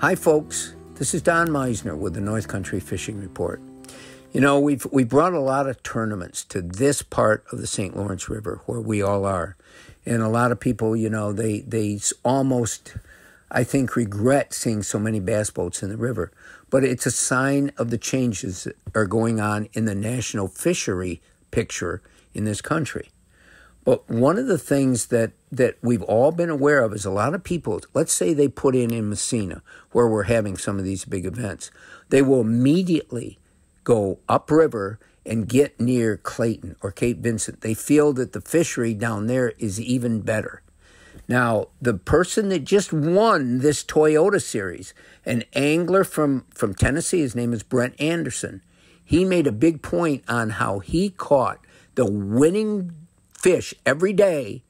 Hi, folks. This is Don Meisner with the North Country Fishing Report. You know, we brought a lot of tournaments to this part of the St. Lawrence River where we all are. And a lot of people, you know, they almost, I think, regret seeing so many bass boats in the river. But it's a sign of the changes that are going on in the national fishery picture in this country. But one of the things that we've all been aware of is a lot of people, let's say they put in Messina, where we're having some of these big events, they will immediately go upriver and get near Clayton or Cape Vincent. They feel that the fishery down there is even better. Now, the person that just won this Toyota series, an angler from Tennessee, his name is Brent Anderson, he made a big point on how he caught the winning fish every day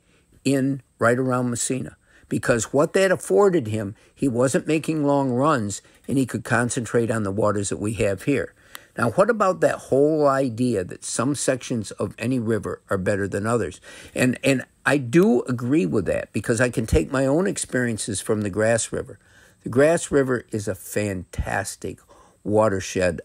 in right around Messina, because what that afforded him, he wasn't making long runs and he could concentrate on the waters that we have here. Now, what about that whole idea that some sections of any river are better than others? And I do agree with that, because I can take my own experiences from the Grass River. The Grass River is a fantastic watershed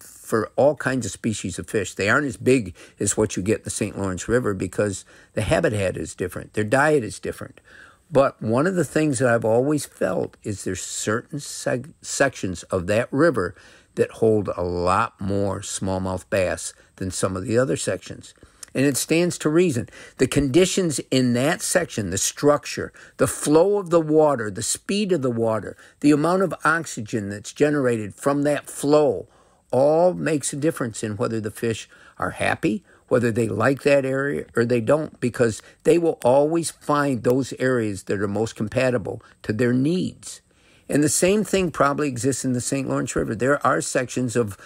for all kinds of species of fish. They aren't as big as what you get in the St. Lawrence River because the habitat is different. Their diet is different. But one of the things that I've always felt is there's certain sections of that river that hold a lot more smallmouth bass than some of the other sections. And it stands to reason. The conditions in that section, the structure, the flow of the water, the speed of the water, the amount of oxygen that's generated from that flow, all makes a difference in whether the fish are happy, whether they like that area or they don't, because they will always find those areas that are most compatible to their needs. And the same thing probably exists in the St. Lawrence River. There are sections of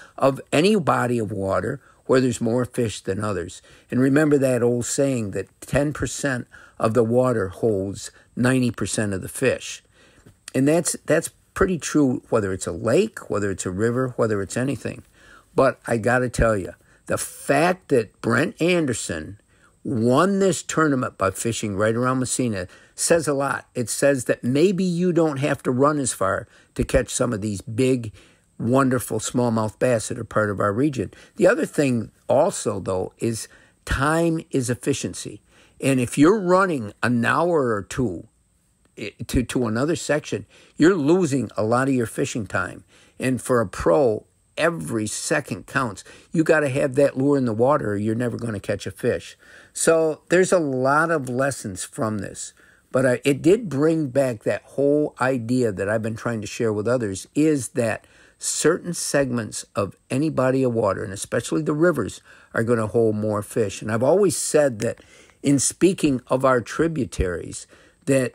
any body of water where there's more fish than others. And remember that old saying that 10% of the water holds 90% of the fish. And that's pretty true whether it's a lake, whether it's a river, whether it's anything. But I got to tell you, the fact that Brent Anderson won this tournament by fishing right around Messina says a lot. It says that maybe you don't have to run as far to catch some of these big, wonderful smallmouth bass that are part of our region. The other thing also, though, is time is efficiency. And if you're running an hour or two to another section, you're losing a lot of your fishing time. And for a pro, every second counts. You got to have that lure in the water or you're never going to catch a fish. So there's a lot of lessons from this. But it did bring back that whole idea that I've been trying to share with others, is that certain segments of any body of water, and especially the rivers, are going to hold more fish. And I've always said that in speaking of our tributaries, that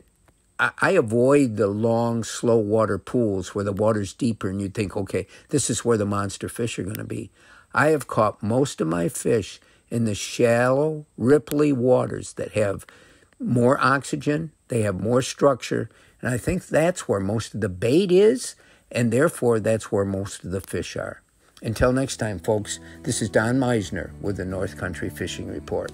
I avoid the long, slow water pools where the water's deeper and you think, okay, this is where the monster fish are going to be. I have caught most of my fish in the shallow, ripply waters that have more oxygen, they have more structure, and I think that's where most of the bait is, and therefore that's where most of the fish are. Until next time, folks, this is Don Meisner with the North Country Fishing Report.